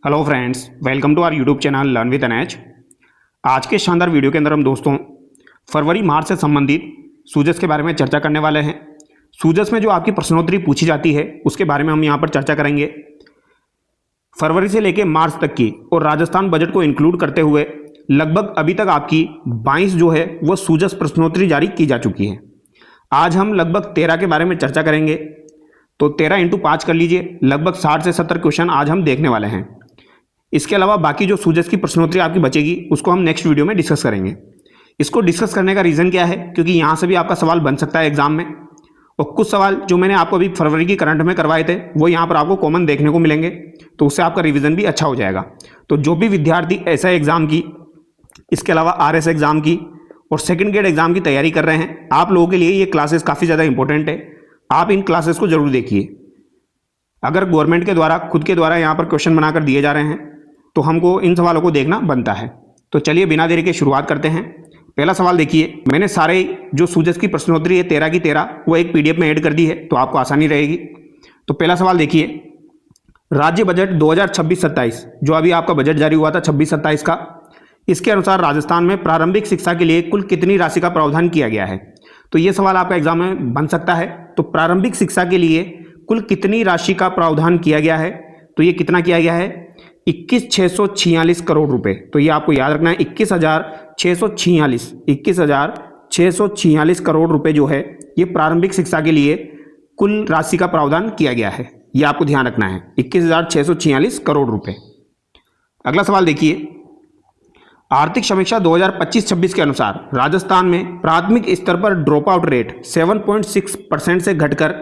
Hello friends, welcome to our YouTube channel learn with NH. आज के शानदार video के अंदर हम दोस्तों फरवरी मार्च से संबंधित सूजस के बारे में चर्चा करने वाले हैं। सूजस में जो आपकी प्रश्नोत्तरी पूछी जाती है उसके बारे में हम यहाँ पर चर्चा करेंगे। फरवरी से लेकर मार्च तक की और राजस्थान बजट को इंक्लूड करते हुए लगभग अभी तक आपकी 22 जो है वो सूजस प्रश्नोत्तरी जारी की जा चुकी है। आज हम लगभग 13 के बारे में चर्चा करेंगे, तो 13 इंटू 5 कर लीजिए, लगभग 60 से 70 क्वेश्चन आज हम देखने वाले हैं। इसके अलावा बाकी जो सूजस की प्रश्नोत्तरी आपकी बचेगी उसको हम नेक्स्ट वीडियो में डिस्कस करेंगे। इसको डिस्कस करने का रीज़न क्या है, क्योंकि यहाँ से भी आपका सवाल बन सकता है एग्जाम में, और कुछ सवाल जो मैंने आपको अभी फरवरी की करंट में करवाए थे वो यहाँ पर आपको कॉमन देखने को मिलेंगे, तो उससे आपका रिवीजन भी अच्छा हो जाएगा। तो जो भी विद्यार्थी ऐसा एग्जाम की, इसके अलावा आरएस एग्जाम की और सेकेंड ग्रेड एग्जाम की तैयारी कर रहे हैं, आप लोगों के लिए ये क्लासेस काफ़ी ज़्यादा इंपॉर्टेंट है। आप इन क्लासेस को जरूर देखिए। अगर गवर्नमेंट के द्वारा खुद के द्वारा यहाँ पर क्वेश्चन बनाकर दिए जा रहे हैं तो हमको इन सवालों को देखना बनता है। तो चलिए बिना देरी के शुरुआत करते हैं। पहला सवाल देखिए, मैंने सारे जो सूजस की प्रश्नोत्तरी है 13 की 13 वो एक पीडीएफ में ऐड कर दी है, तो आपको आसानी रहेगी। तो पहला सवाल देखिए, राज्य बजट 2026-27 जो अभी आपका बजट जारी हुआ था 26-27 का, इसके अनुसार राजस्थान में प्रारंभिक शिक्षा के लिए कुल कितनी राशि का प्रावधान किया गया है। तो ये सवाल आपका एग्जाम में बन सकता है। तो प्रारंभिक शिक्षा के लिए कुल कितनी राशि का प्रावधान किया गया है, तो ये कितना किया गया है, 21,646 करोड़ रुपए। तो ये आपको याद रखना है, 21,646 करोड़ रुपए जो है ये प्रारंभिक शिक्षा के लिए कुल राशि का प्रावधान किया गया है। ये आपको ध्यान रखना है, 21,646 करोड़ रुपए। अगला सवाल देखिए, आर्थिक समीक्षा 2025-26 के अनुसार राजस्थान में प्राथमिक स्तर पर ड्रॉप आउट रेट 7.6% से घटकर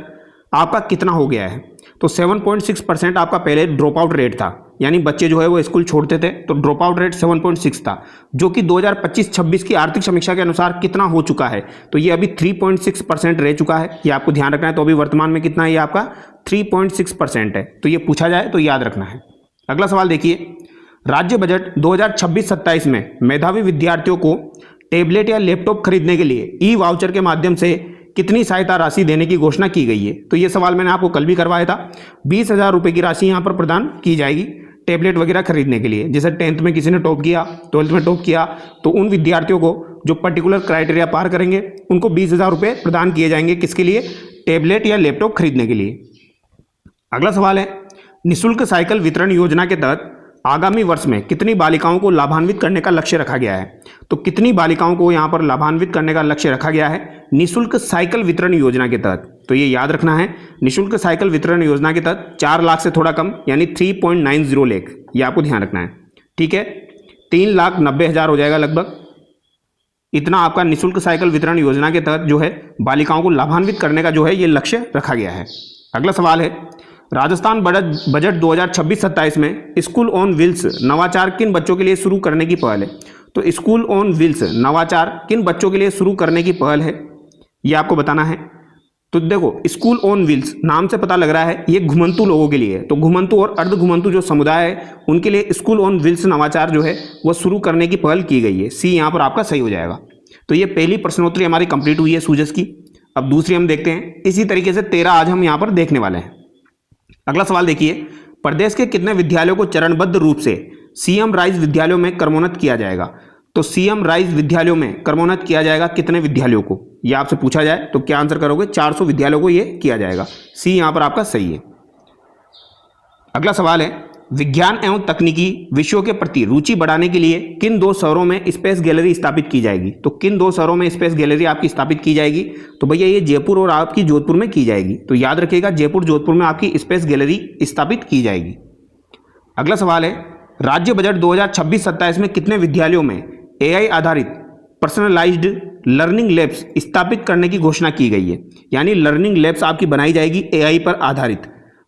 आपका कितना हो गया है। तो 7.6% आपका पहले ड्रॉप आउट रेट था, यानी बच्चे जो है वो स्कूल छोड़ते थे, तो ड्रॉप आउट रेट 7.6 था, जो कि 2025-26 की आर्थिक समीक्षा के अनुसार कितना हो चुका है, तो ये अभी 3.6% रह चुका है। ये आपको ध्यान रखना है। तो अभी वर्तमान में कितना है, ये आपका 3.6% है। तो ये पूछा जाए तो याद रखना है। अगला सवाल देखिए, राज्य बजट 2026-27 में मेधावी विद्यार्थियों को टेबलेट या लैपटॉप खरीदने के लिए ई वाउचर के माध्यम से कितनी सहायता राशि देने की घोषणा की गई है। तो ये सवाल मैंने आपको कल भी करवाया था। 20,000 रुपये की राशि यहाँ पर प्रदान की जाएगी टेबलेट वगैरह खरीदने के लिए। जैसे 10th में किसी ने टॉप किया, 12th में टॉप किया, तो उन विद्यार्थियों को जो पर्टिकुलर क्राइटेरिया पार करेंगे उनको 20,000 रुपये प्रदान किए जाएंगे। किसके लिए, टेबलेट या लैपटॉप खरीदने के लिए। अगला सवाल है, निःशुल्क साइकिल वितरण योजना के तहत आगामी वर्ष में कितनी बालिकाओं को लाभान्वित करने का लक्ष्य रखा गया है। तो कितनी बालिकाओं को यहाँ पर लाभान्वित करने का लक्ष्य रखा गया है निःशुल्क साइकिल वितरण योजना के तहत। तो ये याद रखना है, निःशुल्क साइकिल वितरण योजना के तहत 4 लाख से थोड़ा कम, यानी 3.90 लाख, ये आपको ध्यान रखना है। ठीक है, 3,90,000 हो जाएगा लगभग। इतना आपका निःशुल्क साइकिल वितरण योजना के तहत जो है बालिकाओं को लाभान्वित करने का जो है ये लक्ष्य रखा गया है। अगला सवाल है, राजस्थान बजट 2026-27 में स्कूल ऑन व्हील्स नवाचार किन बच्चों के लिए शुरू करने की पहल है। तो स्कूल ऑन व्हील्स नवाचार किन बच्चों के लिए शुरू करने की पहल है, ये आपको बताना है। तो देखो, स्कूल ऑन व्हील्स नाम से पता लग रहा है ये घुमंतु लोगों के लिए है। तो घुमंतु और अर्ध घुमंतु जो समुदाय है उनके लिए स्कूल ऑन व्हील्स नवाचार जो है वो शुरू करने की पहल की गई है। सी यहाँ पर आपका सही हो जाएगा। तो ये पहली प्रश्नोत्तरी हमारी कंप्लीट हुई है सूजस की। अब दूसरी हम देखते हैं। इसी तरीके से 13 आज हम यहाँ पर देखने वाले हैं। अगला सवाल देखिए, प्रदेश के कितने विद्यालयों को चरणबद्ध रूप से सीएम राइज विद्यालयों में क्रमोन्नत किया जाएगा। तो सीएम राइज विद्यालयों में क्रमोन्नत किया जाएगा कितने विद्यालयों को, यह आपसे पूछा जाए तो क्या आंसर करोगे, 400 विद्यालयों को यह किया जाएगा। सी यहां पर आपका सही है। अगला सवाल है, विज्ञान एवं तकनीकी विषयों के प्रति रुचि बढ़ाने के लिए किन 2 शहरों में स्पेस गैलरी स्थापित की जाएगी। तो किन 2 शहरों में स्पेस गैलरी आपकी स्थापित की जाएगी। तो भैया ये जयपुर और आपकी जोधपुर में की जाएगी। तो याद रखिएगा, जयपुर जोधपुर में आपकी स्पेस गैलरी स्थापित की जाएगी। अगला सवाल है, राज्य बजट 2026-27 में कितने विद्यालयों में एआई आधारित पर्सनलाइज्ड लर्निंग लैब्स स्थापित करने की घोषणा की गई है। यानी लर्निंग लैब्स आपकी बनाई जाएगी एआई पर आधारित।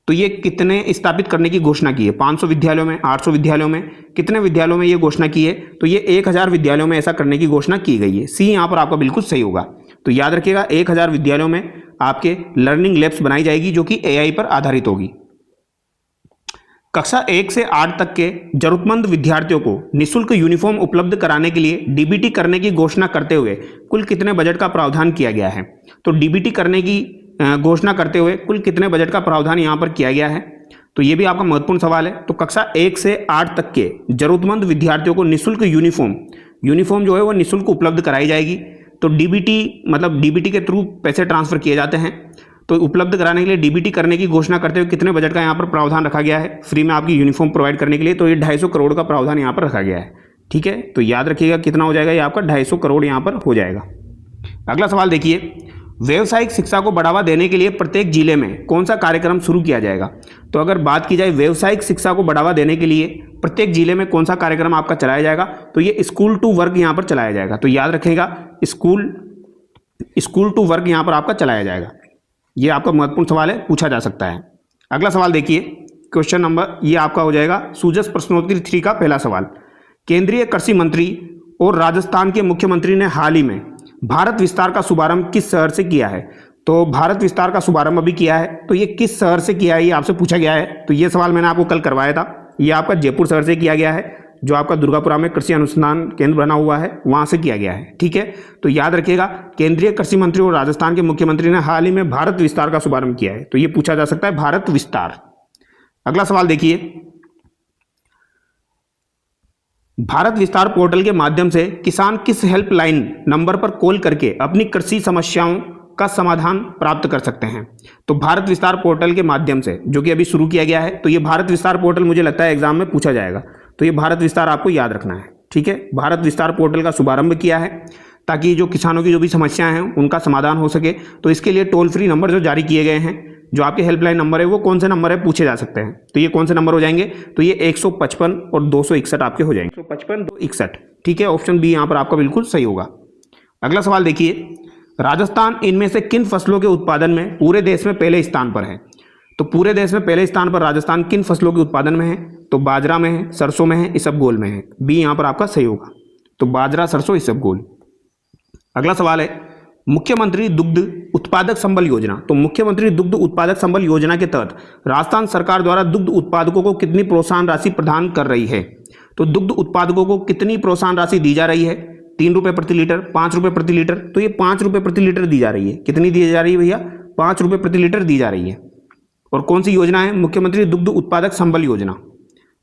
तो ये कितने स्थापित करने की घोषणा की है, 500 विद्यालयों में, 800 विद्यालयों में, कितने विद्यालयों में ये घोषणा की है। तो ये 1000 विद्यालयों में ऐसा करने की घोषणा की गई है। सी यहाँ पर आपका बिल्कुल सही होगा। तो याद रखिएगा, 1000 विद्यालयों में आपके लर्निंग लैब्स बनाई जाएगी जो कि एआई पर आधारित होगी। कक्षा 1 से 8 तक के जरूरतमंद विद्यार्थियों को निःशुल्क यूनिफॉर्म उपलब्ध कराने के लिए डीबीटी करने की घोषणा करते हुए कुल कितने बजट का प्रावधान किया गया है। तो डीबीटी करने की घोषणा करते हुए कुल कितने बजट का प्रावधान यहाँ पर किया गया है। तो ये भी आपका महत्वपूर्ण सवाल है। तो कक्षा 1 से 8 तक के जरूरतमंद विद्यार्थियों को निःशुल्क यूनिफॉर्म जो है वो निःशुल्क उपलब्ध कराई जाएगी। तो डीबीटी मतलब डीबीटी के थ्रू पैसे ट्रांसफर किए जाते हैं। तो उपलब्ध कराने के लिए डीबीटी करने की घोषणा करते हुए कितने बजट का यहाँ पर प्रावधान रखा गया है फ्री में आपकी यूनिफॉर्म प्रोवाइड करने के लिए? तो ये 250 करोड़ का प्रावधान यहाँ पर रखा गया है। ठीक है, तो याद रखिएगा कितना हो जाएगा, ये आपका 250 करोड़ यहाँ पर हो जाएगा। अगला सवाल देखिए, व्यावसायिक शिक्षा को बढ़ावा देने के लिए प्रत्येक जिले में कौन सा कार्यक्रम शुरू किया जाएगा? तो अगर बात की जाए व्यावसायिक शिक्षा को बढ़ावा देने के लिए प्रत्येक जिले में कौन सा कार्यक्रम आपका चलाया जाएगा? तो ये स्कूल टू वर्क यहाँ पर चलाया जाएगा। तो याद रखिएगा स्कूल टू वर्क यहाँ पर आपका चलाया जाएगा। ये आपका महत्वपूर्ण सवाल है, पूछा जा सकता है। अगला सवाल देखिए, क्वेश्चन नंबर ये आपका हो जाएगा सूजस प्रश्नोत्तरी 3 का पहला सवाल। केंद्रीय कृषि मंत्री और राजस्थान के मुख्यमंत्री ने हाल ही में भारत विस्तार का शुभारंभ किस शहर से किया है? तो भारत विस्तार का शुभारंभ अभी किया है, तो ये किस शहर से किया है ये आपसे पूछा गया है। तो ये सवाल मैंने आपको कल करवाया था। ये आपका जयपुर शहर से किया गया है, जो आपका दुर्गापुरा में कृषि अनुसंधान केंद्र बना हुआ है वहां से किया गया है। ठीक है, तो याद रखिएगा केंद्रीय कृषि मंत्री और राजस्थान के मुख्यमंत्री ने हाल ही में भारत विस्तार का शुभारंभ किया है। तो ये पूछा जा सकता है भारत विस्तार। अगला सवाल देखिए, भारत विस्तार पोर्टल के माध्यम से किसान किस हेल्पलाइन नंबर पर कॉल करके अपनी कृषि समस्याओं का समाधान प्राप्त कर सकते हैं? तो भारत विस्तार पोर्टल के माध्यम से जो कि अभी शुरू किया गया है, तो ये भारत विस्तार पोर्टल मुझे लगता है एग्जाम में पूछा जाएगा। तो ये भारत विस्तार आपको याद रखना है। ठीक है, भारत विस्तार पोर्टल का शुभारंभ किया है ताकि जो किसानों की जो भी समस्याएं हैं उनका समाधान हो सके। तो इसके लिए टोल फ्री नंबर जो जारी किए गए हैं, जो आपके हेल्पलाइन नंबर है वो कौन से नंबर है पूछे जा सकते हैं। तो ये कौन से नंबर हो जाएंगे? तो ये 155 और 261 आपके हो जाएंगे। 155 261। ठीक है, ऑप्शन बी यहाँ पर आपका बिल्कुल सही होगा। अगला सवाल देखिए, राजस्थान इनमें से किन फसलों के उत्पादन में पूरे देश में पहले स्थान पर है? तो पूरे देश में पहले स्थान पर राजस्थान किन फसलों के उत्पादन में है? तो बाजरा में है, सरसों में है, इसबगोल में है। बी यहाँ पर आपका सही होगा। तो बाजरा, सरसों, इसबगोल। अगला सवाल है, मुख्यमंत्री दुग्ध उत्पादक संबल योजना। तो मुख्यमंत्री दुग्ध उत्पादक संबल योजना के तहत राजस्थान सरकार द्वारा दुग्ध उत्पादकों को कितनी प्रोत्साहन राशि प्रदान कर रही है? तो दुग्ध उत्पादकों को कितनी प्रोत्साहन राशि दी जा रही है? 3 रुपये प्रति लीटर, 5 रुपये प्रति लीटर। तो ये 5 रुपये प्रति लीटर दी जा रही है। कितनी दी जा रही है भैया? 5 रुपये प्रति लीटर दी जा रही है। और कौन सी योजना है? मुख्यमंत्री दुग्ध उत्पादक संबल योजना।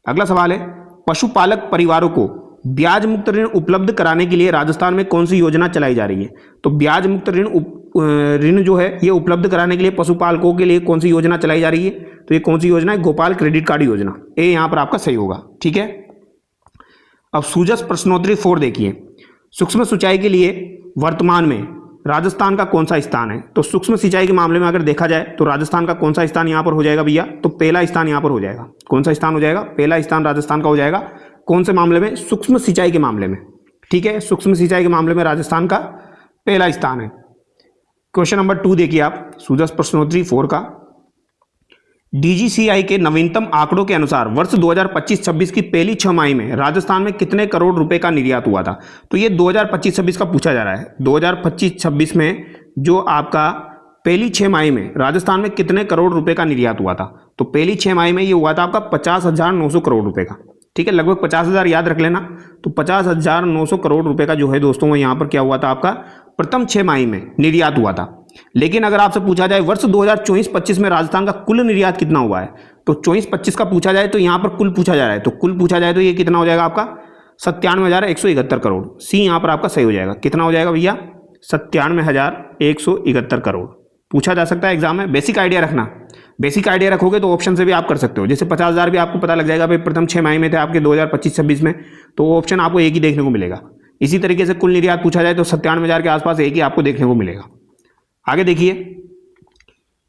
अगला सवाल है, पशुपालक परिवारों को ब्याज मुक्त ऋण उपलब्ध कराने के लिए राजस्थान में कौन सी योजना चलाई जा रही है? तो ब्याज मुक्त ऋण जो है ये उपलब्ध कराने के लिए पशुपालकों के लिए कौन सी योजना चलाई जा रही है? तो ये कौन सी योजना है? गोपाल क्रेडिट कार्ड योजना। ए यहाँ पर आपका सही होगा। ठीक है, अब सूजस प्रश्नोत्तरी 4 देखिए, सूक्ष्म सिंचाई के लिए वर्तमान में राजस्थान का कौन सा स्थान है? तो सूक्ष्म सिंचाई के मामले में अगर देखा जाए तो राजस्थान का कौन सा स्थान यहाँ पर हो जाएगा भैया? तो पहला स्थान यहाँ पर हो जाएगा। कौन सा स्थान हो जाएगा? पहला स्थान राजस्थान का हो जाएगा। कौन से मामले में? सूक्ष्म सिंचाई के मामले में। ठीक है, सूक्ष्म सिंचाई के मामले में राजस्थान का पहला स्थान है। क्वेश्चन नंबर 2 देखिए आप, सूजस प्रश्नोत्तरी 4 का। डीजीसीआई के नवीनतम आंकड़ों के अनुसार वर्ष 2025-26 की पहली 6 माही में राजस्थान में कितने करोड़ रुपए का निर्यात हुआ था? तो ये 2025-26 का पूछा जा रहा है। 2025-26 में जो आपका पहली 6 माही में राजस्थान में कितने करोड़ रुपए का निर्यात हुआ था? तो पहली 6 माही में ये हुआ था आपका 50,900 करोड़ रुपए का। ठीक है, लगभग 50,000 याद रख लेना। तो 50,900 करोड़ रुपए का जो है दोस्तों वो यहाँ पर क्या हुआ था आपका प्रथम 6 माही में निर्यात हुआ था। लेकिन अगर आपसे पूछा जाए वर्ष 2024-25 में राजस्थान का कुल निर्यात कितना हुआ है, तो 24-25 का पूछा जाए तो यहाँ पर कुल पूछा जा रहा है। तो कुल पूछा जाए तो ये कितना हो जाएगा आपका 97,171 करोड़। सी यहाँ पर आपका सही हो जाएगा। कितना हो जाएगा भैया? 97,171 करोड़। पूछा जा सकता है एग्जाम में। बेसिक आइडिया रखना, बेसिक आइडिया रखोगे तो ऑप्शन से भी आप कर सकते हो। जैसे 50,000 भी आपको पता लग जाएगा भाई प्रथम 6 माही में थे आपके 2025-26 में, तो ऑप्शन आपको एक ही देखने को मिलेगा। इसी तरीके से कुल निर्यात पूछा जाए तो 97,000 के आसपास एक ही आपको देखने को मिलेगा। आगे देखिए,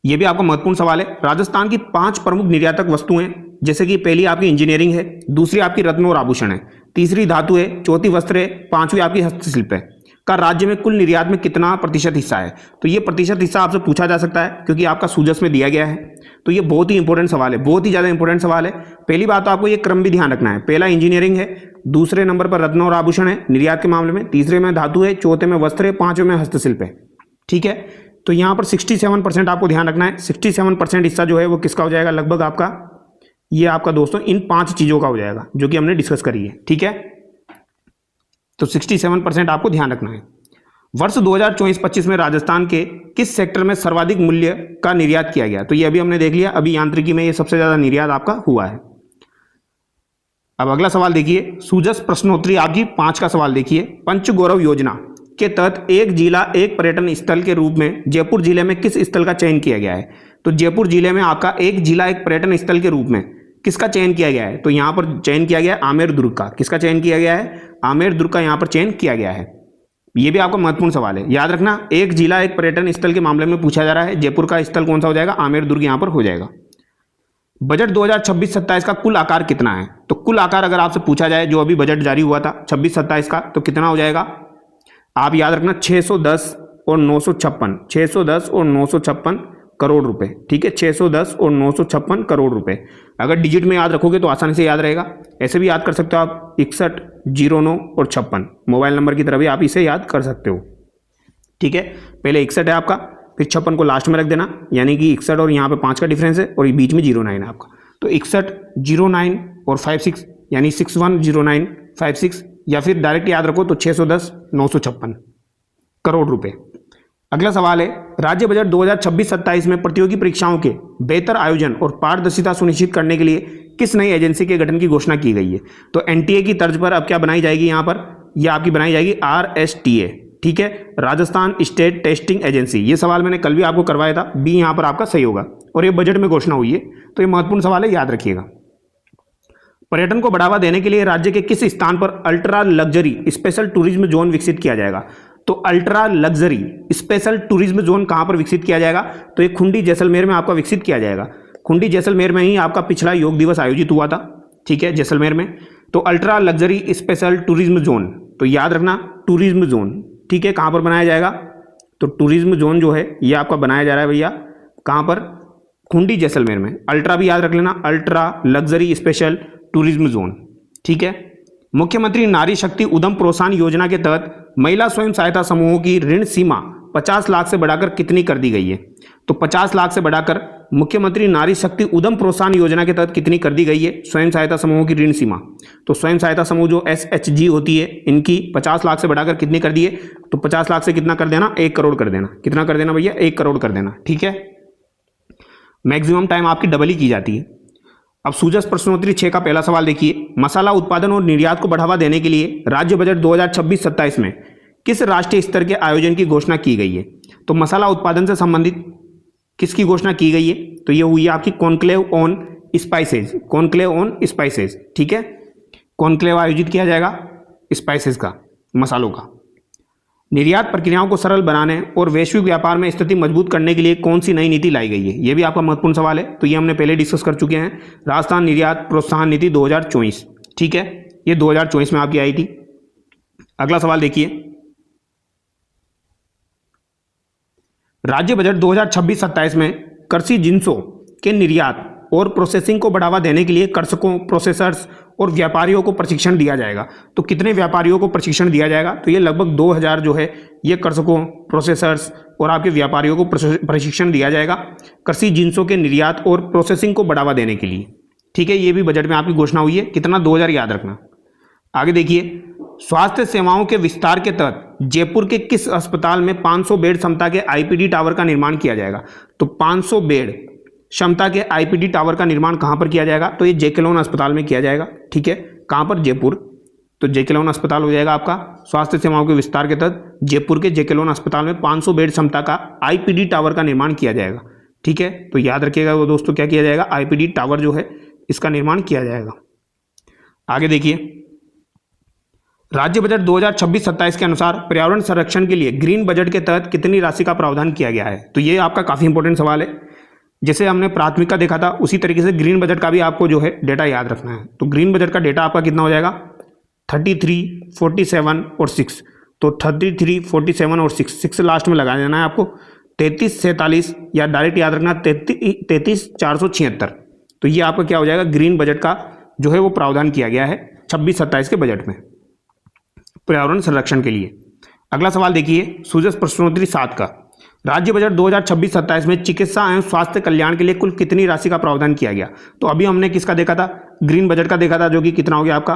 यह भी आपका महत्वपूर्ण सवाल है। राजस्थान की 5 प्रमुख निर्यातक वस्तुएं, जैसे कि पहली आपकी इंजीनियरिंग है, दूसरी आपकी रत्न और आभूषण है, तीसरी धातु है, चौथी वस्त्र है, 5वीं आपकी हस्तशिल्प है, का राज्य में कुल निर्यात में कितना प्रतिशत हिस्सा है? तो ये प्रतिशत हिस्सा आपसे पूछा जा सकता है क्योंकि आपका सूजस में दिया गया है। तो ये बहुत ही इंपॉर्टेंट सवाल है, बहुत ही ज़्यादा इंपॉर्टेंट सवाल है। पहली बात तो आपको ये क्रम भी ध्यान रखना है। पहला इंजीनियरिंग है, दूसरे नंबर पर रत्न और आभूषण है निर्यात के मामले में, तीसरे में धातु है, चौथे में वस्त्र है, 5वें में हस्तशिल्प है। ठीक है, तो यहाँ पर 67% आपको ध्यान रखना है। 67% हिस्सा जो है वो किसका हो जाएगा? लगभग आपका ये आपका दोस्तों इन 5 चीज़ों का हो जाएगा जो कि हमने डिस्कस करी है। ठीक है, तो 67% आपको ध्यान रखना है। वर्ष 2024-25 में राजस्थान के किस सेक्टर में सर्वाधिक मूल्य का निर्यात किया गया? तो ये अभी हमने देख लिया, अभी यांत्रिकी में ये सबसे ज्यादा निर्यात आपका हुआ है। अब अगला सवाल देखिए, सूजस प्रश्नोत्तरी आपकी 5 का सवाल देखिए। पंचगौरव योजना के तहत एक जिला एक पर्यटन स्थल के रूप में जयपुर जिले में किस स्थल का चयन किया गया है? तो जयपुर जिले में आपका एक जिला एक पर्यटन स्थल के रूप में किसका चयन किया गया है? तो यहाँ पर चयन किया गया है आमेर दुर्ग का। किसका चयन किया गया है? आमेर दुर्ग का यहाँ पर चयन किया गया है। ये भी आपका महत्वपूर्ण सवाल है, याद रखना। एक जिला एक पर्यटन स्थल के मामले में पूछा जा रहा है, जयपुर का स्थल कौन सा हो जाएगा? आमेर दुर्ग यहाँ पर हो जाएगा। बजट 2026-27 का कुल आकार कितना है? तो कुल आकार अगर आपसे पूछा जाए, जो अभी बजट जारी हुआ था 26-27 का, तो कितना हो जाएगा? आप याद रखना 610 और 956, 610 और 956 करोड़ रुपए। ठीक है, 610 और 956 करोड़ रुपए। अगर डिजिट में याद रखोगे तो आसानी से याद रहेगा। ऐसे भी याद कर सकते हो आप 61, 09 और 56, मोबाइल नंबर की तरह भी आप इसे याद कर सकते हो। ठीक है, पहले 61 है आपका, फिर 56 को लास्ट में रख देना, यानी कि 61 और यहाँ पे 5 का डिफरेंस है, और ये बीच में 09 है आपका। तो 61, 09 और 56, यानी 610956, या फिर डायरेक्ट याद रखो तो 610, 956 करोड़ रुपए। अगला सवाल है, राज्य बजट 2026-27 में प्रतियोगी परीक्षाओं के बेहतर आयोजन और पारदर्शिता सुनिश्चित करने के लिए किस नई एजेंसी के गठन की घोषणा की गई है? तो एनटीए की तर्ज पर अब क्या बनाई जाएगी यहाँ पर? यह आपकी बनाई जाएगी आरएसटीए। ठीक है, राजस्थान स्टेट टेस्टिंग एजेंसी। ये सवाल मैंने कल भी आपको करवाया था, बी यहाँ पर आपका सही होगा, और ये बजट में घोषणा हुई है, तो ये महत्वपूर्ण सवाल है, याद रखिएगा। पर्यटन को बढ़ावा देने के लिए राज्य के किस स्थान पर ultra luxury special tourism zone विकसित किया जाएगा? तो ultra luxury special tourism zone कहां पर विकसित किया जाएगा? तो ये खुंडी जैसलमेर में आपका विकसित किया जाएगा। खुंडी जैसलमेर में ही आपका पिछला योग दिवस आयोजित हुआ था। ठीक है, जैसलमेर में। तो ultra luxury special tourism zone, तो याद रखना टूरिज्म जोन। ठीक है, कहां पर बनाया जाएगा? तो टूरिज्म जोन जो है ये आपका बनाया जा रहा है भैया, कहां पर? खुंडी जैसलमेर में। अल्ट्रा भी याद रख लेना, ultra luxury special tourism zone. ठीक है, मुख्यमंत्री नारी शक्ति उद्यम प्रोत्साहन योजना के तहत महिला स्वयं सहायता समूहों की ऋण सीमा 50 लाख से बढ़ाकर कितनी कर दी गई है? तो 50 लाख से बढ़ाकर मुख्यमंत्री नारी शक्ति उद्यम प्रोत्साहन योजना के तहत कितनी कर दी गई है स्वयं सहायता समूहों की ऋण सीमा? तो स्वयं सहायता समूह जो SHG होती है, इनकी 50 लाख से बढ़ाकर कितनी कर दी है? तो 50 लाख से कितना कर देना? 1 करोड़ कर देना। कितना कर देना भैया? 1 करोड़ कर देना। ठीक है, मैक्सिमम टाइम आपकी डबल ही की जाती है। अब सूजस प्रश्नोत्तरी 6 का पहला सवाल देखिए, मसाला उत्पादन और निर्यात को बढ़ावा देने के लिए राज्य बजट 2026-27 में किस राष्ट्रीय स्तर के आयोजन की घोषणा की गई है? तो मसाला उत्पादन से संबंधित किसकी घोषणा की गई है? तो ये हुई है आपकी conclave on spices. Conclave on spices. ठीक है, कॉन्क्लेव आयोजित किया जाएगा स्पाइसेज का, मसालों का। निर्यात प्रक्रियाओं को सरल बनाने और वैश्विक व्यापार में स्थिति मजबूत करने के लिए कौन सी नई नीति लाई गई है? ये भी आपका महत्वपूर्ण सवाल है, तो ये हमने पहले डिस्कस कर चुके हैं। राजस्थान निर्यात प्रोत्साहन नीति 2024। ठीक है, ये 2024 में आपकी आई थी। अगला सवाल देखिए, राज्य बजट 2026-27 में कृषि जिन्सों के निर्यात और प्रोसेसिंग को बढ़ावा देने के लिए कृषकों, प्रोसेसर्स और व्यापारियों को प्रशिक्षण दिया जाएगा। तो कितने व्यापारियों को प्रशिक्षण दिया जाएगा? तो ये लगभग 2000 जो है ये कृषकों, प्रोसेसर्स और आपके व्यापारियों को प्रशिक्षण दिया जाएगा कृषि जिन्सों के निर्यात और प्रोसेसिंग को बढ़ावा देने के लिए। ठीक है, ये भी बजट में आपकी घोषणा हुई है। कितना? 2000 याद रखना। आगे देखिए, स्वास्थ्य सेवाओं के विस्तार के तहत जयपुर के किस अस्पताल में 500 बेड क्षमता के IPD टावर का निर्माण किया जाएगा? तो 500 बेड क्षमता के IPD टावर का निर्माण कहां पर किया जाएगा? तो ये JK लोन अस्पताल में किया जाएगा। ठीक है, कहां पर? जयपुर। तो JK लोन अस्पताल हो जाएगा आपका। स्वास्थ्य सेवाओं के विस्तार के तहत जयपुर के JK लोन अस्पताल में 500 बेड क्षमता का IPD टावर का निर्माण किया जाएगा। ठीक है, तो याद रखिएगा वो दोस्तों, क्या किया जाएगा? IPD टावर जो है इसका निर्माण किया जाएगा। आगे देखिए, राज्य बजट 2026-27 के अनुसार पर्यावरण संरक्षण के लिए ग्रीन बजट के तहत कितनी राशि का प्रावधान किया गया है? तो ये आपका काफी इंपॉर्टेंट सवाल है। जैसे हमने प्राथमिकता देखा था उसी तरीके से ग्रीन बजट का भी आपको जो है डेटा याद रखना है। तो ग्रीन बजट का डेटा आपका कितना हो जाएगा? 33, 47 और 6। तो 33, 47 और 6 लास्ट में लगा देना है आपको। 33, 47 या डायरेक्ट याद रखना 33, 476। तो ये आपका क्या हो जाएगा? ग्रीन बजट का जो है वो प्रावधान किया गया है 26-27 के बजट में पर्यावरण संरक्षण के लिए। अगला सवाल देखिए, सूजस प्रश्नोत्तरी 7 का, राज्य बजट 2026-27 में चिकित्सा एवं स्वास्थ्य कल्याण के लिए कुल कितनी राशि का प्रावधान किया गया? तो अभी हमने किसका देखा था? ग्रीन बजट का देखा था, जो कि कितना हो गया आपका?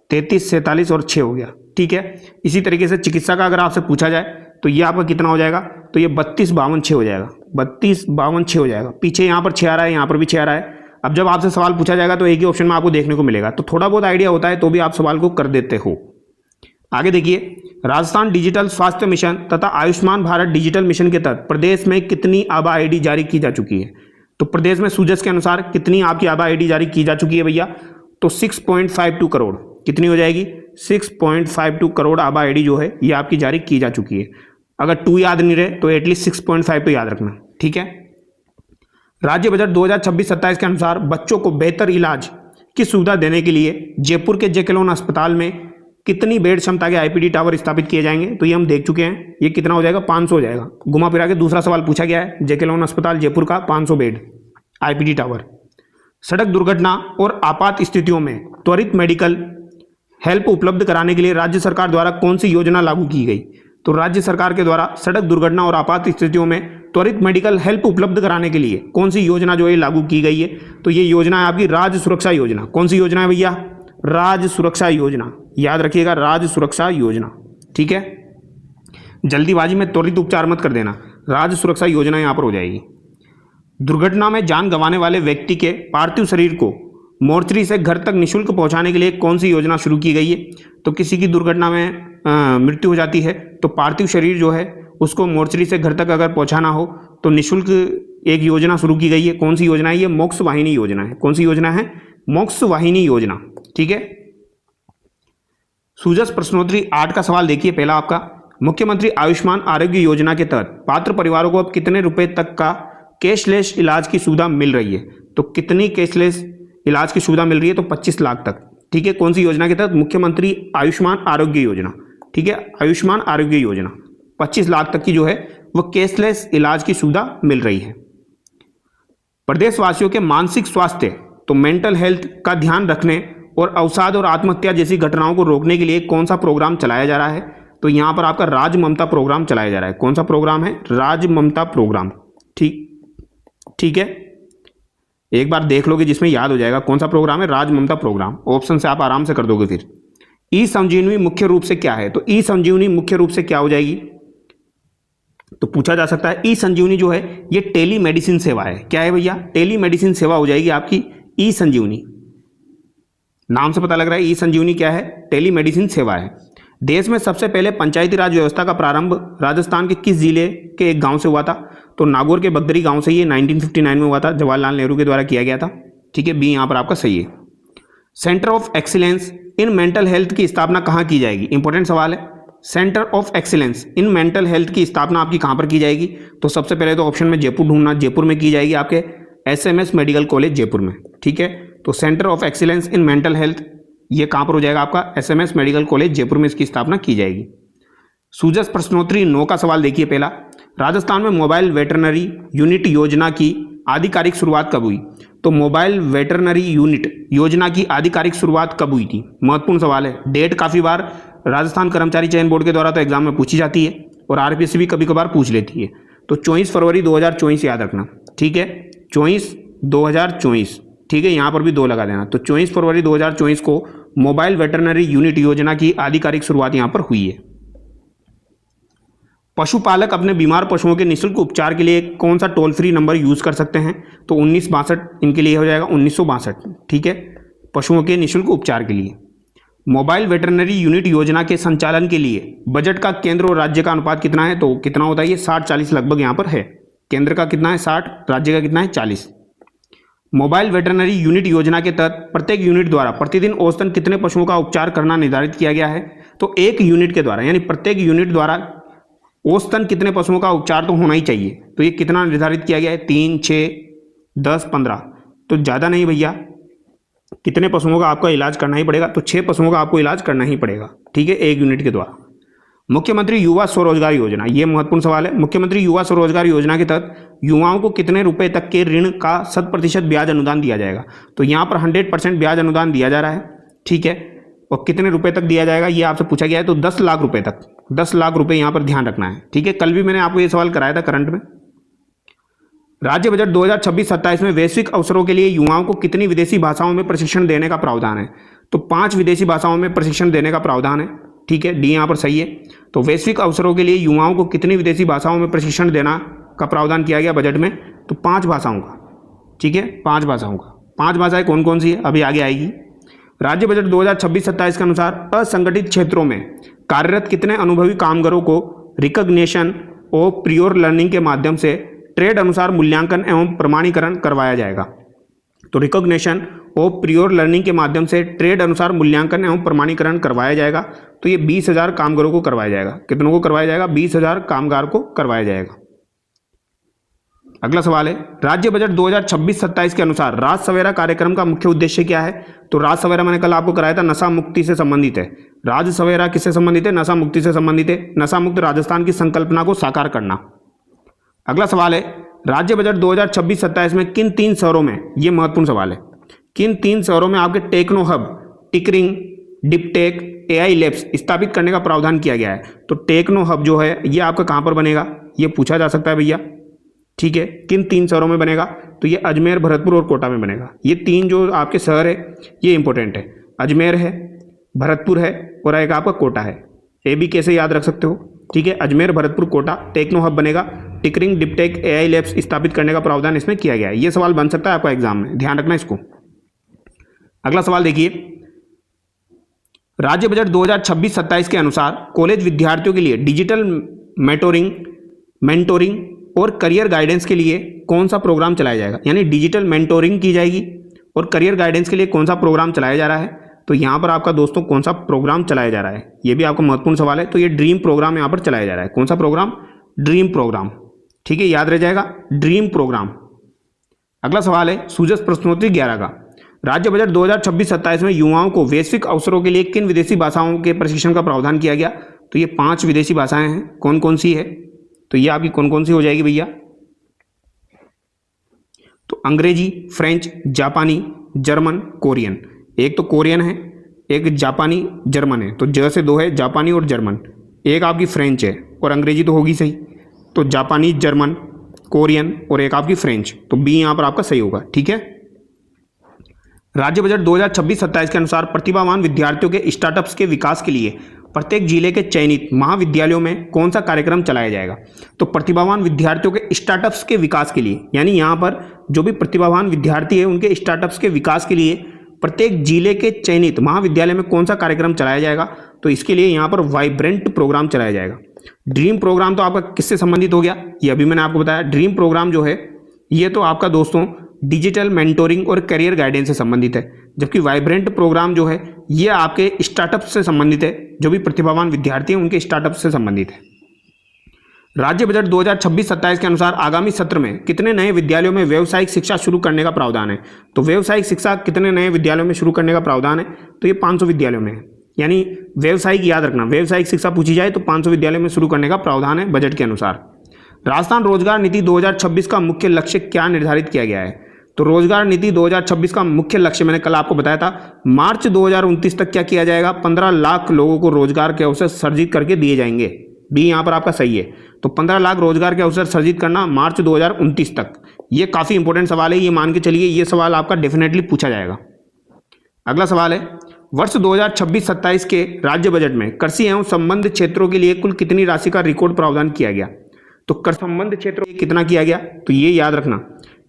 33, 47 और 6 हो गया। ठीक है, इसी तरीके से चिकित्सा का अगर आपसे पूछा जाए तो ये आपका कितना हो जाएगा, तो ये 32,52,6 हो जाएगा, 32,52,6 हो जाएगा। पीछे यहाँ पर 6 आ रहा है, यहाँ पर भी 6 आ रहा है। अब जब आपसे सवाल पूछा जाएगा तो एक ही ऑप्शन में आपको देखने को मिलेगा, तो थोड़ा बहुत आइडिया होता है तो भी आप सवाल को कर देते हो। आगे देखिए, राजस्थान डिजिटल स्वास्थ्य मिशन तथा आयुष्मान भारत डिजिटल मिशन के तहत प्रदेश में कितनी आभा आईडी जारी की जा चुकी है? तो प्रदेश में सूजस के अनुसार कितनी आपकी आभा आईडी जारी की जा चुकी है भैया? तो 6.52 करोड़। कितनी हो जाएगी? 6.52 करोड़ आभा आईडी जो है ये आपकी जारी की जा चुकी है। अगर 2 याद नहीं रहे तो एटलीस्ट 6.5 तो याद रखना, ठीक है। राज्य बजट 2026-27 के अनुसार बच्चों को बेहतर इलाज की सुविधा देने के लिए जयपुर के जेकेलोन अस्पताल में कितनी बेड क्षमता के आईपीडी टावर स्थापित किए जाएंगे? तो ये हम देख चुके हैं, ये कितना हो जाएगा? 500 हो जाएगा। घुमा फिरा के दूसरा सवाल पूछा गया है, जेकेलोन अस्पताल जयपुर का 500 बेड आईपीडी टावर। सड़क दुर्घटना और आपात स्थितियों में त्वरित मेडिकल हेल्प उपलब्ध कराने के लिए राज्य सरकार द्वारा कौन सी योजना लागू की गई? तो राज्य सरकार के द्वारा सड़क दुर्घटना और आपात स्थितियों में त्वरित मेडिकल हेल्प उपलब्ध कराने के लिए कौन सी योजना जो है लागू की गई है? तो ये योजना है आपकी राज्य सुरक्षा योजना। कौन सी योजना है भैया? राज्य सुरक्षा योजना, याद रखिएगा, राज्य सुरक्षा योजना, ठीक है। जल्दीबाजी में त्वरित उपचार मत कर देना, राज्य सुरक्षा योजना यहां पर हो जाएगी। दुर्घटना में जान गंवाने वाले व्यक्ति के पार्थिव शरीर को मोर्चरी से घर तक निःशुल्क पहुंचाने के लिए कौन सी योजना शुरू की गई है? तो किसी की दुर्घटना में मृत्यु हो जाती है तो पार्थिव शरीर जो है उसको मोर्चरी से घर तक अगर पहुंचाना हो तो निःशुल्क एक योजना शुरू की गई है। कौन सी योजना है? ये मोक्ष वाहिनी योजना है। कौन सी योजना है? मोक्ष वाहिनी योजना, ठीक है। सूजस प्रश्नोत्तरी 8 का सवाल देखिए, पहला आपका, मुख्यमंत्री आयुष्मान आरोग्य योजना के तहत पात्र परिवारों को अब कितने रुपए तक का कैशलेस इलाज की सुविधा मिल रही है? तो कितनी कैशलेस इलाज की सुविधा मिल रही है? तो 25 लाख तक, ठीक है। कौन सी योजना के तहत? मुख्यमंत्री आयुष्मान आरोग्य योजना, ठीक है। आयुष्मान आरोग्य योजना 25 लाख तक की जो है वो कैशलेस इलाज की सुविधा मिल रही है। प्रदेशवासियों के मानसिक स्वास्थ्य तो मेंटल हेल्थ का ध्यान रखने और अवसाद और आत्महत्या जैसी घटनाओं को रोकने के लिए कौन सा प्रोग्राम चलाया जा रहा है? तो यहां पर आपका राज ममता प्रोग्राम चलाया जा रहा है। कौन सा प्रोग्राम है? राज ममता प्रोग्राम, ठीक है। एक बार देख लोगे जिसमें याद हो जाएगा कौन सा प्रोग्राम है, राज ममता प्रोग्राम। ऑप्शन से आप आराम से कर दोगे। फिर ई संजीवनी मुख्य रूप से क्या है? तो ई संजीवनी मुख्य रूप से क्या हो जाएगी? तो पूछा जा सकता है, ई संजीवनी जो है ये टेली मेडिसिन सेवा है। क्या है भैया? टेली मेडिसिन सेवा हो जाएगी आपकी ई संजीवनी। नाम से पता लग रहा है ई संजीवनी क्या है? टेली मेडिसिन सेवा है। देश में सबसे पहले पंचायती राज व्यवस्था का प्रारंभ राजस्थान के किस जिले के एक गांव से हुआ था? तो नागौर के बगदरी गांव से ये 1959 में हुआ था, जवाहरलाल नेहरू के द्वारा किया गया था, ठीक है। बी यहां पर आपका सही है। Centre of excellence in mental health की स्थापना कहां की जाएगी? इंपॉर्टेंट सवाल है। Centre of excellence in mental health की स्थापना आपकी कहां पर की जाएगी? तो सबसे पहले तो ऑप्शन में जयपुर ढूंढना, जयपुर में की जाएगी आपके SMS मेडिकल कॉलेज जयपुर में, ठीक है। तो centre of excellence in mental health ये कहां पर हो जाएगा? आपका SMS मेडिकल कॉलेज जयपुर में इसकी स्थापना की जाएगी। सूजस प्रश्नोत्तरी 9 का सवाल देखिए, पहला, राजस्थान में मोबाइल वेटरनरी यूनिट योजना की आधिकारिक शुरुआत कब हुई? तो मोबाइल वेटरनरी यूनिट योजना की आधिकारिक शुरुआत कब हुई थी? महत्वपूर्ण सवाल है। डेट काफी बार राजस्थान कर्मचारी चयन बोर्ड के द्वारा तो एग्जाम में पूछी जाती है और RPSC भी कभी कभार पूछ लेती है। तो 24 फरवरी 2024 याद रखना, ठीक है। 24/2024, ठीक है। यहां पर भी 2 लगा देना। तो 24 फरवरी 2024 को मोबाइल वेटरनरी यूनिट योजना की आधिकारिक शुरुआत यहां पर हुई है। पशुपालक अपने बीमार पशुओं के निःशुल्क उपचार के लिए कौन सा टोल फ्री नंबर यूज कर सकते हैं? तो 1962 इनके लिए हो जाएगा, 1962, ठीक है, पशुओं के निःशुल्क उपचार के लिए। मोबाइल वेटरनरी यूनिट योजना के संचालन के लिए बजट का केंद्र और राज्य का अनुपात कितना है? तो कितना होता है ये? 60-40 लगभग यहां पर है। केंद्र का कितना है? 60, राज्य का कितना है? 40। मोबाइल वेटरनरी यूनिट योजना के तहत प्रत्येक यूनिट द्वारा प्रतिदिन औसतन कितने पशुओं का उपचार करना निर्धारित किया गया है? तो एक यूनिट के द्वारा, यानी प्रत्येक यूनिट द्वारा औसतन कितने पशुओं का उपचार तो होना ही चाहिए। तो ये कितना निर्धारित किया गया है? 3, 6, 10, 15। तो ज़्यादा नहीं भैया, कितने पशुओं का आपका इलाज करना ही पड़ेगा? तो 6 पशुओं का आपको इलाज करना ही पड़ेगा, ठीक है, एक यूनिट के द्वारा। मुख्यमंत्री युवा स्वरोजगार योजना, ये महत्वपूर्ण सवाल है। मुख्यमंत्री युवा स्वरोजगार योजना के तहत युवाओं को कितने रुपए तक के ऋण का 100% ब्याज अनुदान दिया जाएगा? तो यहाँ पर 100% ब्याज अनुदान दिया जा रहा है, ठीक है। और कितने रुपए तक दिया जाएगा ये आपसे पूछा गया है। तो 10 लाख रुपए तक, 10 लाख रुपए यहाँ पर ध्यान रखना है, ठीक है। कल भी मैंने आपको ये सवाल कराया था करंट में। राज्य बजट 2026-27 में वैश्विक अवसरों के लिए युवाओं को कितनी विदेशी भाषाओं में प्रशिक्षण देने का प्रावधान है? तो 5 विदेशी भाषाओं में प्रशिक्षण देने का प्रावधान है, ठीक है, डी यहाँ पर सही है। तो वैश्विक अवसरों के लिए युवाओं को कितनी विदेशी भाषाओं में प्रशिक्षण देना का प्रावधान किया गया बजट में? तो 5 भाषाओं का, ठीक है, 5 भाषाओं का। 5 भाषाएं कौन कौन सी है अभी आगे आएगी। राज्य बजट 2026-27 के अनुसार असंगठित क्षेत्रों में कार्यरत कितने अनुभवी कामगारों को रिकॉग्निशन ऑफ प्रियोर लर्निंग के माध्यम से ट्रेड अनुसार मूल्यांकन एवं प्रमाणीकरण करवाया जाएगा? तो रिकॉग्निशन ऑफ प्रियोर लर्निंग के माध्यम से ट्रेड अनुसार मूल्यांकन एवं प्रमाणीकरण करवाया जाएगा। तो ये 20,000 कामगारों को करवाया जाएगा। कितनों को करवाया जाएगा? 20,000 कामगार को करवाया जाएगा। अगला सवाल है, राज्य बजट 2026-27 के अनुसार राज सवेरा कार्यक्रम का मुख्य उद्देश्य क्या है? तो राज सवेरा मैंने कल आपको कराया था, नशा मुक्ति से संबंधित है। राज सवेरा किससे संबंधित है? नशा मुक्ति से संबंधित है। नशा मुक्त राजस्थान की संकल्पना को साकार करना। अगला सवाल है, राज्य बजट 2026-27 में किन 3 शहरों में, ये महत्वपूर्ण सवाल है, किन 3 शहरों में आपके techno hub, tinkering, deeptech, AI labs स्थापित करने का प्रावधान किया गया है? तो टेक्नो हब जो है ये आपका कहाँ पर बनेगा? ये पूछा जा सकता है भैया, ठीक है। किन 3 शहरों में बनेगा? तो ये अजमेर, भरतपुर और कोटा में बनेगा। ये 3 जो आपके शहर है ये इंपॉर्टेंट है, अजमेर है, भरतपुर है और एक आपका कोटा है। ये भी कैसे याद रख सकते हो, ठीक है, अजमेर, भरतपुर, कोटा, टेक्नो हब बनेगा। टिकरिंग, डिपटेक, एआई लैब्स स्थापित करने का प्रावधान इसमें किया गया है। ये सवाल बन सकता है आपका एग्जाम में, ध्यान रखना इसको। अगला सवाल देखिए, राज्य बजट 2026-27 के अनुसार कॉलेज विद्यार्थियों के लिए डिजिटल मेंटोरिंग और करियर गाइडेंस के लिए कौन सा प्रोग्राम चलाया जाएगा? यानी डिजिटल मेंटोरिंग की जाएगी और करियर गाइडेंस के लिए कौन सा प्रोग्राम चलाया जा रहा है? तो यहाँ पर आपका दोस्तों कौन सा प्रोग्राम चलाया जा रहा है, ये भी आपका महत्वपूर्ण सवाल है। तो ये ड्रीम प्रोग्राम यहाँ पर चलाया जा रहा है। कौन सा प्रोग्राम? ड्रीम प्रोग्राम, ठीक है, याद रह जाएगा, ड्रीम प्रोग्राम। अगला सवाल है सूझस प्रश्नोत्तरी 11 का, राज्य बजट 2026-27 में युवाओं को वैश्विक अवसरों के लिए किन विदेशी भाषाओं के प्रशिक्षण का प्रावधान किया गया? तो ये 5 विदेशी भाषाएं हैं। कौन कौन सी है? तो ये आपकी कौन कौन सी हो जाएगी भैया? तो अंग्रेजी, फ्रेंच, जापानी, जर्मन, कोरियन। एक तो कोरियन है, एक जापानी, जर्मन है। तो ज से 2 है, जापानी और जर्मन। एक आपकी फ्रेंच है और अंग्रेजी तो होगी सही, तो जापानी, जर्मन, कोरियन और एक आपकी फ्रेंच। तो बी यहाँ पर आपका सही होगा, ठीक है। राज्य बजट 2026-27 के अनुसार प्रतिभावान विद्यार्थियों के स्टार्टअप्स के विकास के लिए प्रत्येक जिले के चयनित महाविद्यालयों में कौन सा कार्यक्रम चलाया जाएगा? तो प्रतिभावान विद्यार्थियों के स्टार्टअप्स के विकास के लिए, यानी यहाँ पर जो भी प्रतिभावान विद्यार्थी है उनके स्टार्टअप्स के विकास के लिए प्रत्येक जिले के चयनित महाविद्यालय में कौन सा कार्यक्रम चलाया जाएगा? तो इसके लिए यहाँ पर वाइब्रेंट प्रोग्राम चलाया जाएगा। ड्रीम प्रोग्राम तो आपका किससे संबंधित हो गया? ये अभी मैंने आपको बताया। ड्रीम प्रोग्राम जो है ये तो आपका दोस्तों डिजिटल मेंटोरिंग और करियर गाइडेंस से संबंधित है, जबकि वाइब्रेंट प्रोग्राम जो है ये आपके स्टार्टअप से संबंधित है। जो भी प्रतिभावान विद्यार्थी हैं उनके स्टार्टअप से संबंधित है। राज्य बजट 2026-27 के अनुसार आगामी सत्र में कितने नए विद्यालयों में व्यावसायिक शिक्षा शुरू करने का प्रावधान है? तो व्यावसायिक शिक्षा कितने नए विद्यालयों में शुरू करने का प्रावधान है? तो ये 500 विद्यालयों में है। यानी व्यावसायिक याद रखना, व्यावसायिक शिक्षा पूछी जाए तो 500 विद्यालयों में शुरू करने का प्रावधान है बजट के अनुसार। राजस्थान रोजगार नीति 2026 का मुख्य लक्ष्य क्या निर्धारित किया गया है? तो रोजगार नीति 2026 का मुख्य लक्ष्य मैंने कल आपको बताया था, मार्च 2029 तक क्या किया जाएगा? 15 लाख लोगों को रोजगार के अवसर सर्जित करके दिए जाएंगे। बी यहाँ पर आपका सही है। तो 15 लाख रोजगार के अवसर सर्जित करना मार्च 2029 तक। ये काफ़ी इंपॉर्टेंट सवाल है, ये मान के चलिए ये सवाल आपका डेफिनेटली पूछा जाएगा। अगला सवाल है, वर्ष 2026-27 के राज्य बजट में कृषि एवं संबंध क्षेत्रों के लिए कुल कितनी राशि का रिकॉर्ड प्रावधान किया गया? तो कृषि संबंध क्षेत्रों के कितना किया गया? तो ये याद रखना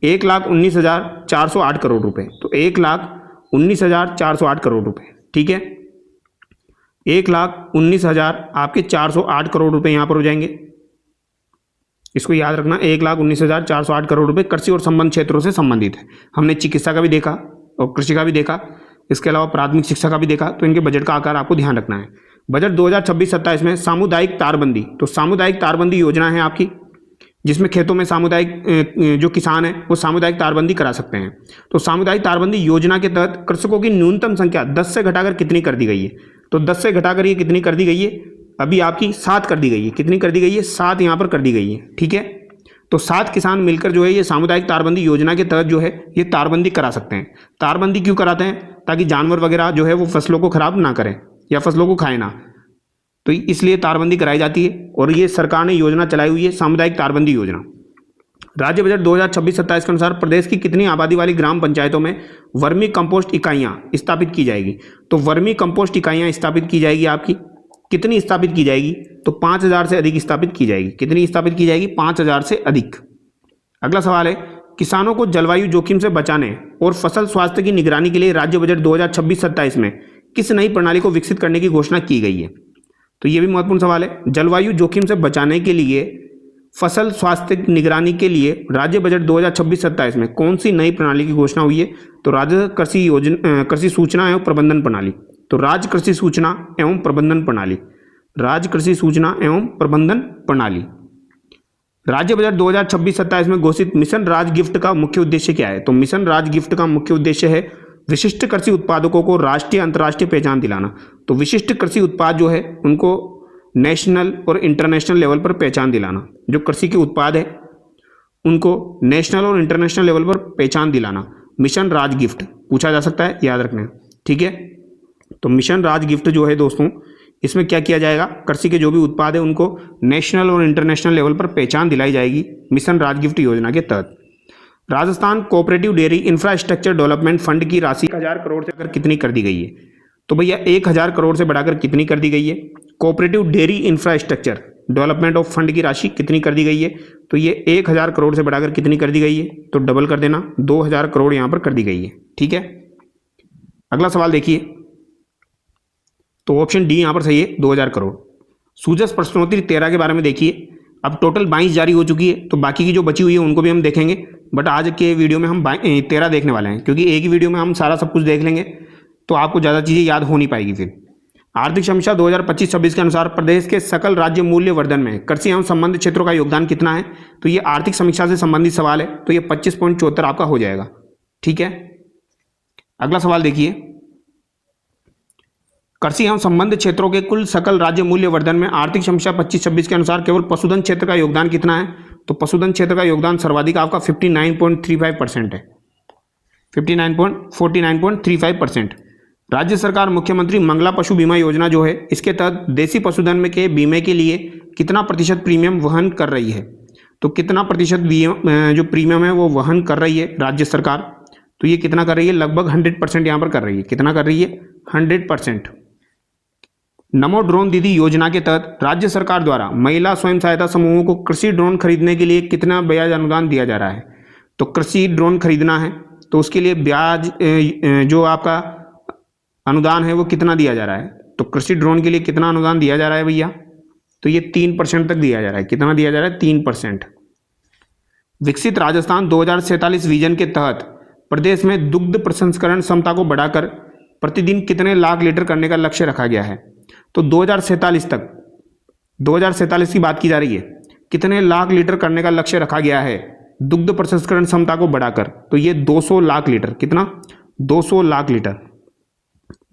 1,19,408 करोड़ रुपए। तो 1,19,408 करोड़ रुपए, ठीक है। 1,19,000 आपके 408 करोड़ रुपए यहाँ पर हो जाएंगे। इसको याद रखना, 1,19,408 करोड़ रुपए कृषि और संबंध क्षेत्रों से संबंधित है। हमने चिकित्सा का भी देखा और कृषि का भी देखा, इसके अलावा प्राथमिक शिक्षा का भी देखा। तो इनके बजट का आकार आपको ध्यान रखना है। बजट 2026-27 में सामुदायिक तारबंदी, तो सामुदायिक तारबंदी योजना है आपकी, जिसमें खेतों में सामुदायिक जो किसान है वो सामुदायिक तारबंदी करा सकते हैं। तो सामुदायिक तारबंदी योजना के तहत कृषकों की न्यूनतम संख्या 10 से घटाकर कितनी कर दी गई है? तो 10 से घटाकर ये कितनी कर दी गई है? अभी आपकी 7 कर दी गई है। कितनी कर दी गई है? 7 यहाँ पर कर दी गई है, ठीक है। तो 7 किसान मिलकर जो है ये सामुदायिक तारबंदी योजना के तहत जो है ये तारबंदी करा सकते हैं। तारबंदी क्यों कराते हैं? ताकि जानवर वगैरह जो है वो फसलों को खराब ना करें या फसलों को खाए ना, तो इसलिए तारबंदी कराई जाती है। और ये सरकार ने योजना चलाई हुई है, सामुदायिक तारबंदी योजना। राज्य बजट 2026-27 के अनुसार प्रदेश की कितनी आबादी वाली ग्राम पंचायतों में वर्मी कंपोस्ट इकाइयां स्थापित की जाएगी? तो वर्मी कंपोस्ट इकाइयां स्थापित की जाएगी आपकी कितनी स्थापित की जाएगी? तो 5000 से अधिक स्थापित की जाएगी। कितनी स्थापित की जाएगी? 5000 से अधिक। अगला सवाल है, किसानों को जलवायु जोखिम से बचाने और फसल स्वास्थ्य की निगरानी के लिए राज्य बजट 2026-27 में किस नई प्रणाली को विकसित करने की घोषणा की गई है? तो ये भी महत्वपूर्ण सवाल है। जलवायु जोखिम से बचाने के लिए फसल स्वास्थ्य की निगरानी के लिए राज्य बजट 2026-27 में कौन सी नई प्रणाली की घोषणा हुई है? तो राज्य कृषि सूचना एवं प्रबंधन प्रणाली। तो राज्य कृषि सूचना एवं प्रबंधन प्रणाली, राज्य कृषि सूचना एवं प्रबंधन प्रणाली। राज्य बजट 2026-27 में घोषित मिशन राज गिफ्ट का मुख्य उद्देश्य क्या है? तो मिशन राज गिफ्ट का मुख्य उद्देश्य है विशिष्ट कृषि उत्पादकों को राष्ट्रीय अंतर्राष्ट्रीय पहचान दिलाना। तो विशिष्ट कृषि उत्पाद जो है उनको नेशनल और इंटरनेशनल लेवल पर पहचान दिलाना। जो कृषि के उत्पाद है उनको नेशनल और इंटरनेशनल लेवल पर पहचान दिलाना। मिशन राज गिफ्ट पूछा जा सकता है, याद रखना। ठीक है, तो मिशन राज गिफ्ट जो है दोस्तों, इसमें क्या किया जाएगा? कृषि के जो भी उत्पाद है उनको नेशनल और इंटरनेशनल लेवल पर पहचान दिलाई जाएगी मिशन राज गिफ्ट योजना के तहत। Rajasthan cooperative dairy infrastructure development fund की राशि 1000 करोड़ से बढ़ाकर कितनी कर दी गई है? तो भैया 1000 करोड़ से बढ़ाकर कितनी कर दी गई है? Cooperative dairy infrastructure development of fund की राशि कितनी कर दी गई है? तो ये 1000 करोड़ से बढ़ाकर कितनी कर दी गई है? तो डबल कर देना, 2000 करोड़ यहाँ पर कर दी गई है। ठीक है, अगला सवाल देखिए, तो ऑप्शन डी यहाँ पर सही है, 2000 करोड़। सूजस प्रश्नोत्तरी 13 के बारे में देखिए। अब टोटल 22 जारी हो चुकी है, तो बाकी की जो बची हुई है उनको भी हम देखेंगे, बट आज के वीडियो में हम 13 देखने वाले हैं, क्योंकि एक ही वीडियो में हम सारा सब कुछ देख लेंगे तो आपको ज़्यादा चीज़ें याद हो नहीं पाएगी। फिर आर्थिक समीक्षा 2025-26 के अनुसार प्रदेश के सकल राज्य मूल्य वर्धन में कृषि एवं संबंधित क्षेत्रों का योगदान कितना है? तो ये आर्थिक समीक्षा से संबंधित सवाल है, तो ये 25.74 आपका हो जाएगा। ठीक है, अगला सवाल देखिए, कृषि एवं संबंधित क्षेत्रों के कुल सकल राज्य मूल्य वर्धन में आर्थिक समीक्षा 25-26 के अनुसार केवल पशुधन क्षेत्र का योगदान कितना है? तो पशुधन क्षेत्र का योगदान सर्वाधिक आपका 59.35% है, 59.4935%। राज्य सरकार मुख्यमंत्री मंगला पशु बीमा योजना जो है, इसके तहत देसी पशुधन में के बीमे के लिए कितना प्रतिशत प्रीमियम वहन कर रही है? तो कितना प्रतिशत जो प्रीमियम है वो वहन कर रही है राज्य सरकार? तो ये कितना कर रही है? लगभग 100% यहाँ पर कर रही है। कितना कर रही है? 100%। नमो ड्रोन दीदी योजना के तहत राज्य सरकार द्वारा महिला स्वयं सहायता समूहों को कृषि ड्रोन खरीदने के लिए कितना ब्याज अनुदान दिया जा रहा है? तो कृषि ड्रोन खरीदना है तो उसके लिए ब्याज जो आपका अनुदान है वो कितना दिया जा रहा है? तो कृषि ड्रोन के लिए कितना अनुदान दिया जा रहा है भैया? तो ये 3% तक दिया जा रहा है। कितना दिया जा रहा है? 3%। विकसित राजस्थान 2047 विजन के तहत प्रदेश में दुग्ध प्रसंस्करण क्षमता को बढ़ाकर प्रतिदिन कितने लाख लीटर करने का लक्ष्य रखा गया है? तो 2047 तक, 2047 की बात की जा रही है, कितने लाख लीटर करने का लक्ष्य रखा गया है दुग्ध प्रसंस्करण क्षमता को बढ़ाकर? तो ये 200 लाख लीटर। कितना? 200 lakh litre,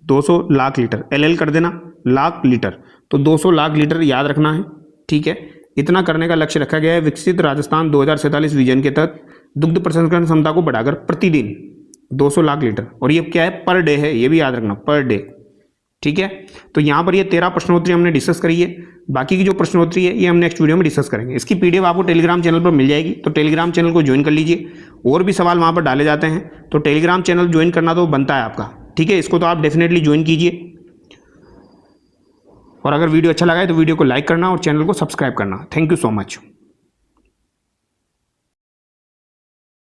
200 lakh litre, LL कर देना, लाख लीटर, तो 200 लाख लीटर याद रखना है। ठीक है, इतना करने का लक्ष्य रखा गया है विकसित राजस्थान 2047 विजन के तहत दुग्ध प्रसंस्करण क्षमता को बढ़ाकर प्रतिदिन 200 लाख लीटर। और ये क्या है? पर डे है, ये भी याद रखना, पर डे। ठीक है, तो यहाँ पर ये 13 प्रश्नोत्तरी हमने डिस्कस करी है। बाकी की जो प्रश्नोत्तरी है ये हम नेक्स्ट वीडियो में डिस्कस करेंगे। इसकी PDF आपको टेलीग्राम चैनल पर मिल जाएगी, तो टेलीग्राम चैनल को ज्वाइन कर लीजिए। और भी सवाल वहाँ पर डाले जाते हैं, तो टेलीग्राम चैनल ज्वाइन करना तो बनता है आपका। ठीक है, इसको तो आप डेफिनेटली ज्वाइन कीजिए। और अगर वीडियो अच्छा लगा है तो वीडियो को लाइक करना और चैनल को सब्सक्राइब करना। Thank you so much.